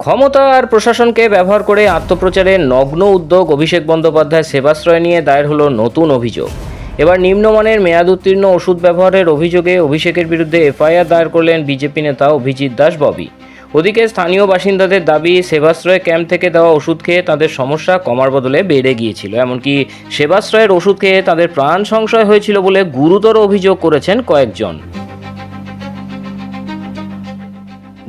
ক্ষমতা আর প্রশাসনকে ব্যবহার করে আত্মপ্রচারের নগ্ন উদ্যোগ অভিষেক বন্দ্যোপাধ্যায় সেবাশ্রয় নিয়ে দায়ের হলো নতুন অভিযোগ। এবার নিম্নমানের মেয়াদ উত্তীর্ণ ওষুধ ব্যবহারের অভিযোগে অভিষেকের বিরুদ্ধে এফআইআর দায়ের করলেন বিজেপি নেতা অভিজিৎ দাস ববি। ওদিকে স্থানীয় বাসিন্দাদের দাবি, সেবাশ্রয় ক্যাম্প থেকে দেওয়া ওষুধ খেয়ে তাদের সমস্যা কমার বদলে বেড়ে গিয়েছিল। এমনকি সেবাশ্রয়ের ওষুধ খেয়ে তাদের প্রাণ সংশয় হয়েছিল বলে গুরুতর অভিযোগ করেছেন কয়েকজন।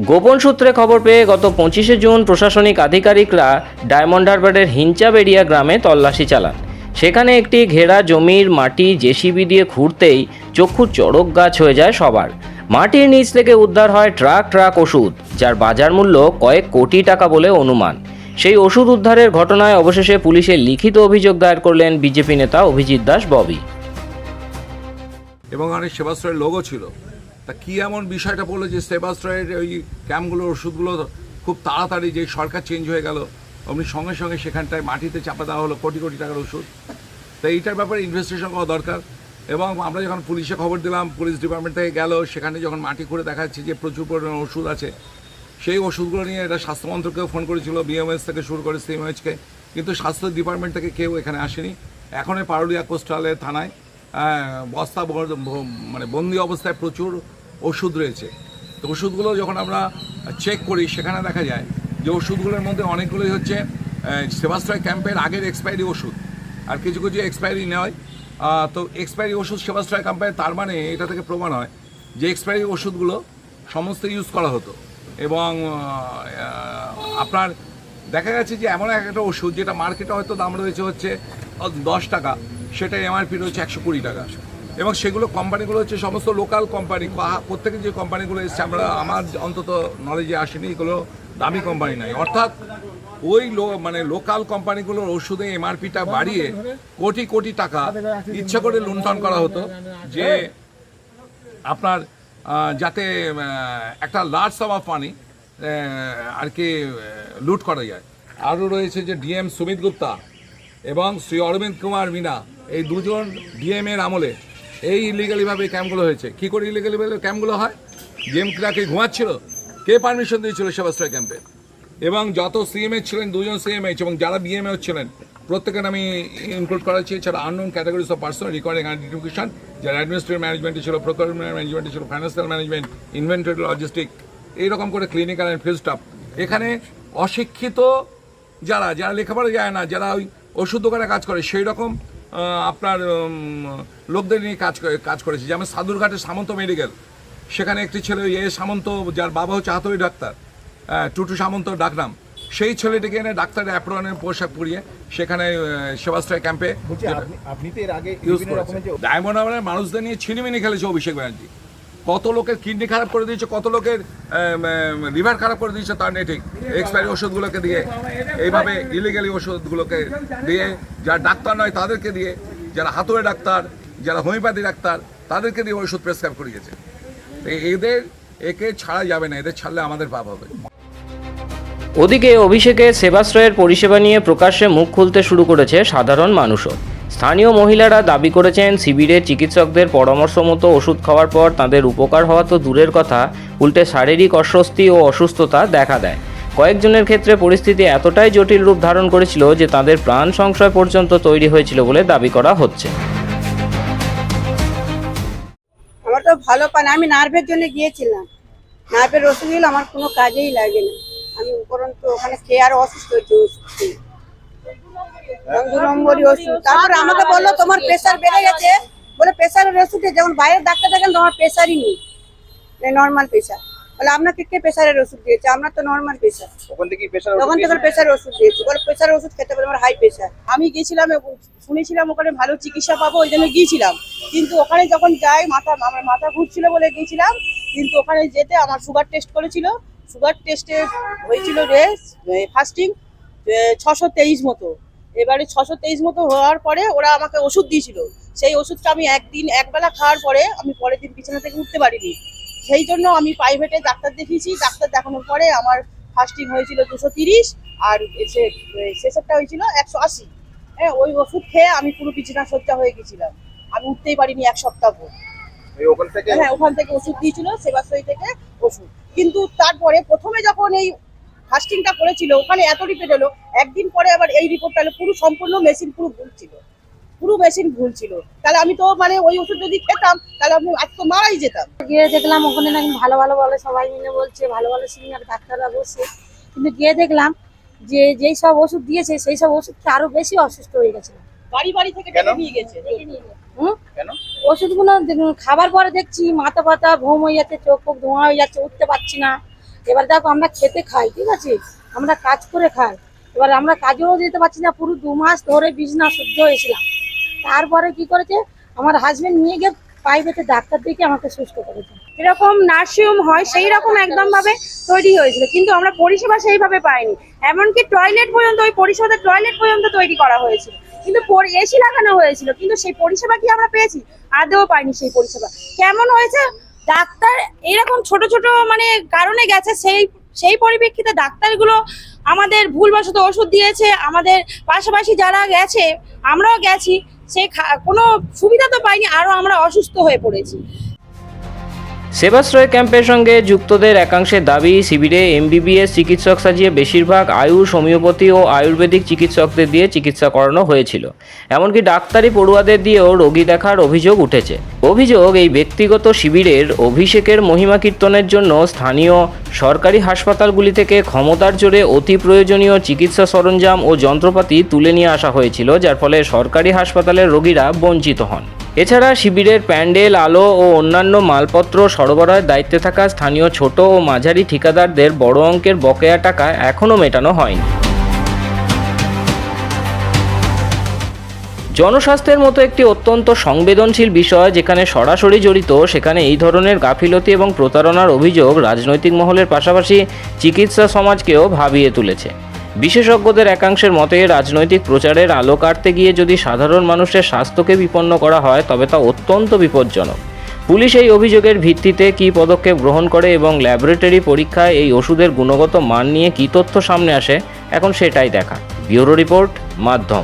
গোপন সূত্রে খবর পেয়ে গত 25শে জুন প্রশাসনিক আধিকারিকরা ডায়মন্ড হারবারের হিঞ্চাবেড়িয়া গ্রামে তল্লাশি চালান। সেখানে একটি ঘেরা জমির মাটি জেসিবি দিয়ে খুঁড়তেই চক্ষু চড়ক গাছ হয়ে যায় সবার। মাটির নিচ থেকে উদ্ধার হয় ট্রাক ট্রাক ওষুধ, যার বাজার মূল্য কয়েক কোটি টাকা বলে অনুমান। সেই ওষুধ উদ্ধারের ঘটনায় অবশেষে পুলিশের লিখিত অভিযোগ দায়ের করলেন বিজেপি নেতা অভিজিৎ দাস ববি। এবং অনেক সেবাশ্রয়ের লোগো ছিল। তা কী এমন বিষয়টা বললো যে সেবাশ্রয়ের ওই ক্যাম্পগুলোর ওষুধগুলো খুব তাড়াতাড়ি, যে সরকার চেঞ্জ হয়ে গেল অমনি সঙ্গে সঙ্গে সেখানটায় মাটিতে চাপা দেওয়া হলো কোটি কোটি টাকার ওষুধ। তো এইটার ব্যাপারে ইনভেস্টিগেশন করা দরকার। এবং আমরা যখন পুলিশে খবর দিলাম, পুলিশ ডিপার্টমেন্ট থেকে গেল, সেখানে যখন মাটি করে দেখা যাচ্ছে যে প্রচুর পরিমাণে ওষুধ আছে, সেই ওষুধগুলো নিয়ে এটা স্বাস্থ্যমন্ত্রকেও ফোন করেছিল, বিএমএস থেকে শুরু করে সিএমএইচকে, কিন্তু স্বাস্থ্য ডিপার্টমেন্ট থেকে কেউ এখানে আসেনি। এখন পারুলিয়া কোস্টালে থানায় বস্তা মানে বন্দি অবস্থায় প্রচুর ওষুধ রয়েছে। তো ওষুধগুলো যখন আমরা চেক করি, সেখানে দেখা যায় যে ওষুধগুলোর মধ্যে অনেকগুলোই হচ্ছে সেবাশ্রয় ক্যাম্পের আগের এক্সপায়ারি ওষুধ, আর কিছু কিছু এক্সপায়ারি নয়। তো এক্সপায়ারি ওষুধ সেবাশ্রয় ক্যাম্পে, তার মানে এটা থেকে প্রমাণ হয় যে এক্সপায়ারি ওষুধগুলো সমস্ত ইউজ করা হতো। এবং আপনার দেখা গেছে যে এমন একটা ওষুধ যেটা মার্কেটে হয়তো দাম রয়েছে হচ্ছে 10 টাকা, সেটা এমআরপি রয়েছে 120 টাকা। এবং সেগুলো কোম্পানিগুলো হচ্ছে সমস্ত লোকাল কোম্পানি, প্রত্যেকের যে কোম্পানিগুলো এসছে, আমার অন্তত নলেজে আসেনি এগুলো দামি কোম্পানি নয়। অর্থাৎ ওই মানে লোকাল কোম্পানিগুলোর ওষুধে এমআরপিটা বাড়িয়ে কোটি কোটি টাকা ইচ্ছা করে লুণ্ঠন করা হতো, যে আপনার যাতে একটা লার্জ সাম অফ মানি আর কি লুট করা যায়। আরও রয়েছে যে ডিএম সুমিত গুপ্তা এবং শ্রী অরবিন্দ কুমার মিনা, এই দুজন ডিএমের আমলে এই ইলিগালিভাবে ক্যাম্পগুলো হয়েছে। কী করে ইলিগালিভাবে ক্যাম্পগুলো হয়? ডিএম কে ঘুমাচ্ছিল? কে পারমিশন দিয়েছিল সেবাশ্রয় ক্যাম্পে? এবং যত সিএমএ ছিলেন, দুজন সিএমএইচ এবং যারা বিএমএ ছিলেন, প্রত্যেকের আমি ইনক্লুড করেছি। এছাড়া unknown categories of person recording identification, যারা অ্যাডমিনিস্ট্রেটিভ ম্যানেজমেন্টে ছিল, প্রকিউরমেন্ট ম্যানেজমেন্টে ছিল, ফাইন্যান্সিয়াল ম্যানেজমেন্ট, ইনভেন্টরি, লজিস্টিক, এইরকম করে ক্লিনিক্যাল অ্যান্ড ফিল্ড স্টাফ। এখানে অশিক্ষিত যারা লেখাপড়া যায় না, যারা ওই ওষুধ দোকানে কাজ করে, সেই রকম আপনার লোকদের নিয়ে কাজ করেছে। যেমন সাদুরঘাটের সামন্ত মেডিকেল, সেখানে একটি ছেলে সামন্ত, যার বাবা হচ্ছে হাতুড়ি ডাক্তার, টুটু সামন্ত ডাকনাম, সেই ছেলেটিকে এনে ডাক্তারের অ্যাপ্রনের পোশাক পরিয়ে সেখানে সেবাশ্রয় ক্যাম্পে ইউজ করেছে। ডায়মন্ড হারবারের মানুষদের নিয়ে ছিনিমিনি খেলেছে অভিষেক ব্যানার্জি। কত লোকের কিডনি খারাপ করে দিয়েছে, কত লোকের লিভার খারাপ করে দিয়েছে তার নেটিক এক্সপায়ারি ওষুধগুলোকে দিয়ে, এইভাবে ইলিগালি ওষুধগুলোকে দিয়ে, যারা ডাক্তার নয় তাদেরকে দিয়ে, যারা হাতুড়ে ডাক্তার, যারা হোমিওপ্যাথি ডাক্তার, তাদেরকে দিয়ে ওষুধ প্রেসক্রাইব করিয়েছে। একে ছাড়া যাবে না, এদের ছাড়লে আমাদের পাপ হবে। ওদিকে অভিষেকের সেবাশ্রয়ের পরিষেবা নিয়ে প্রকাশ্যে মুখ খুলতে শুরু করেছে সাধারণ মানুষও। স্থানীয় মহিলারা দাবি করেছেন, শিবিরের চিকিৎসকদের পরামর্শ মতো ওষুধ খাওয়ার পর তাদের উপকার হওয়া তো দূরের কথা, উল্টে শারীরিক অস্বস্তি ও অসুস্থতা দেখা দেয়। কয়েকজনের ক্ষেত্রে পরিস্থিতি এতটাই জটিল রূপ ধারণ করেছিল যে তাদের প্রাণ সংশয় পর্যন্ত তৈরি হয়েছিল বলে দাবি করা হচ্ছে। আমার তো ভালো পান, আমি নার্ভের জন্য গিয়েছিলাম, নার্ভের ওষুধ দিল, আমার কোনো কাজেই লাগে না। আমি উপরন্তু ওখানে খেয়ে আরো অসুস্থ হয়েছি ওষুধ। 2 নম্বরই ওষুধ। তারপরে আমাকে বললো তোমার প্রেশার বেড়ে গেছে, বলে প্রেশারের ওষুধে, যেমন বাইরের ডাক্তার দেখেন তোমার প্রেশারই নেই, নর্মাল প্রেশার। বলে আপনাকে কে প্রেশারের ওষুধ দিয়েছে? আমরা তো নর্মাল প্রেশার। তখন থেকে প্রেশারের ওষুধ দিয়েছে, বলে প্রেশারের ওষুধ খেতে পারে, আমার হাই প্রেশার। আমি গিয়েছিলাম, শুনেছিলাম ওখানে ভালো চিকিৎসা পাবো, ওই জন্য গিয়েছিলাম। কিন্তু ওখানে যখন যাই, আমার মাথা ঘুরছিল বলে গিয়েছিলাম। কিন্তু ওখানে যেতে আমার সুগার টেস্ট করেছিল, সুগার টেস্টে হয়েছিল ফাস্টিং 623 মতো। এবারে 623 মতো হওয়ার পরে ওরা আমাকে ওষুধ দিয়েছিল। সেই ওষুধটা আমি একবেলা খাওয়ার পরে আমি পরের দিন বিছানা থেকে উঠতে পারিনি। সেই জন্য আমি প্রাইভেটে ডাক্তার দেখিয়েছি। ডাক্তার দেখানোর পরে আমার ফাস্টিং হয়েছিল 230, আর শেষেরটা হয়েছিল 180। হ্যাঁ, ওই ওষুধ খেয়ে আমি পুরো বিছানা সজ্জা হয়ে গেছিলাম, আমি উঠতেই পারিনি 1 সপ্তাহ পর। হ্যাঁ, ওখান থেকে ওষুধ দিয়েছিল, সেবাশ্রয়ী থেকে ওষুধ। কিন্তু তারপরে প্রথমে যখন এই ফাস্টিংটা করেছিল ওখানে এত রিপোর্ট এলো, একদিন পরে আবার এই রিপোর্টটা এলো, পুরো সম্পূর্ণ মেশিন পুরো ভুল ছিল, পুরো মেশিন ভুল ছিল। তাহলে আমি তো মানে ওই ওষুধ যদি খেতাম তাহলে আমি আজ তো মারাই যেতাম। গিয়ে দেখলাম ওখানে নাকি ভালো ভালো বলে, সবাই মিলে বলছে ভালো ভালো সিনিয়র ডাক্তাররা বসে, কিন্তু গিয়ে দেখলাম যে যেই সব ওষুধ দিয়েছে সেই সব ওষুধ আরো বেশি অসুস্থ হয়ে গেছে। বাড়ি বাড়ি থেকে ডেকে নিয়ে গেছে। ওষুধগুলো খাবার পরে দেখছি মাথা ব্যথা, ঘুম হয়ে যাচ্ছে, চোখ ফোক ধোঁয়া হয়ে যাচ্ছে, উঠতে পারছি না। এবার দেখো আমরা খেতে খাই, ঠিক আছে, আমরা কাজ করে খাই, এবার আমরা কাজেও যেতে পারছি না, পুরো 2 মাস ধরে বিছনা সহ্য হয়েছিলাম। তারপরে কি করেছে আমার হাজবেন্ড নিয়ে গিয়ে প্রাইভেটে ডাক্তার দেখে আমাকে সুস্থ করেছে। যেরকম নার্সিংহোম হয় সেই রকম একদম ভাবে তৈরি হয়েছিল, কিন্তু আমরা পরিষেবা সেইভাবে পাইনি। এমনকি টয়লেট পর্যন্ত, ওই পরিষেবা টয়লেট পর্যন্ত তৈরি করা হয়েছিল, কিন্তু এসি লাগানো হয়েছিল, কিন্তু সেই পরিষেবা কি আমরা পেয়েছি? আদৌ পাইনি সেই পরিষেবা। কেমন হয়েছে, ডাক্তার এরকম ছোট ছোট মানে কারণে গেছে, সেই পরিপ্রেক্ষিতে ডাক্তারগুলো আমাদের ভুলবশত ওষুধ দিয়েছে। আমাদের পাশাপাশি যারা গেছে, আমরাও গেছি, কোনো সুবিধা তো পাইনি, আরো আমরা অসুস্থ হয়ে পড়েছি। সেবাশ্রয় ক্যাম্পের সঙ্গে যুক্তদের একাংশের দাবি, শিবিরে এমবিবিএস চিকিৎসক সাজিয়ে বেশিরভাগ আয়ুষ, হোমিওপ্যাথি ও আয়ুর্বেদিক চিকিৎসকদের দিয়ে চিকিৎসা করানো হয়েছিল। এমনকি ডাক্তারি পড়ুয়াদের দিয়েও রোগী দেখার অভিযোগ উঠেছে। অভিযোগ, এই ব্যক্তিগত শিবিরের অভিষেকের মহিমা কীর্তনের জন্য স্থানীয় সরকারি হাসপাতালগুলি থেকে ক্ষমতার জোরে অতি প্রয়োজনীয় চিকিৎসা সরঞ্জাম ও যন্ত্রপাতি তুলে নিয়ে আসা হয়েছিল, যার ফলে সরকারি হাসপাতালের রোগীরা বঞ্চিত হন। এছাড়া শিবিরের প্যান্ডেল, আলো ও অন্যান্য মালপত্র সরবরাহের দায়িত্বে থাকা স্থানীয় ছোট ও মাঝারি ঠিকাদারদের বড় অঙ্কের বকেয়া টাকা এখনও মেটানো হয়নি। জনস্বাস্থ্যের মতো একটি অত্যন্ত সংবেদনশীল বিষয় যেখানে সরাসরি জড়িত, সেখানে এই ধরনের গাফিলতি এবং প্রতারণার অভিযোগ রাজনৈতিক মহলের পাশাপাশি চিকিৎসা সমাজকেও ভাবিয়ে তুলেছে। বিশেষজ্ঞদের একাংশের মতে, রাজনৈতিক প্রচারের আলো কাটতে গিয়ে যদি সাধারণ মানুষের স্বাস্থ্যকে বিপন্ন করা হয় তবে তা অত্যন্ত বিপজ্জনক। পুলিশ এই অভিযোগের ভিত্তিতে কী পদক্ষেপ গ্রহণ করে এবং ল্যাবরেটরি পরীক্ষায় এই ওষুধের গুণগত মান নিয়ে কী তথ্য সামনে আসে, এখন সেটাই দেখা। ব্যুরো রিপোর্ট, মাধ্যম।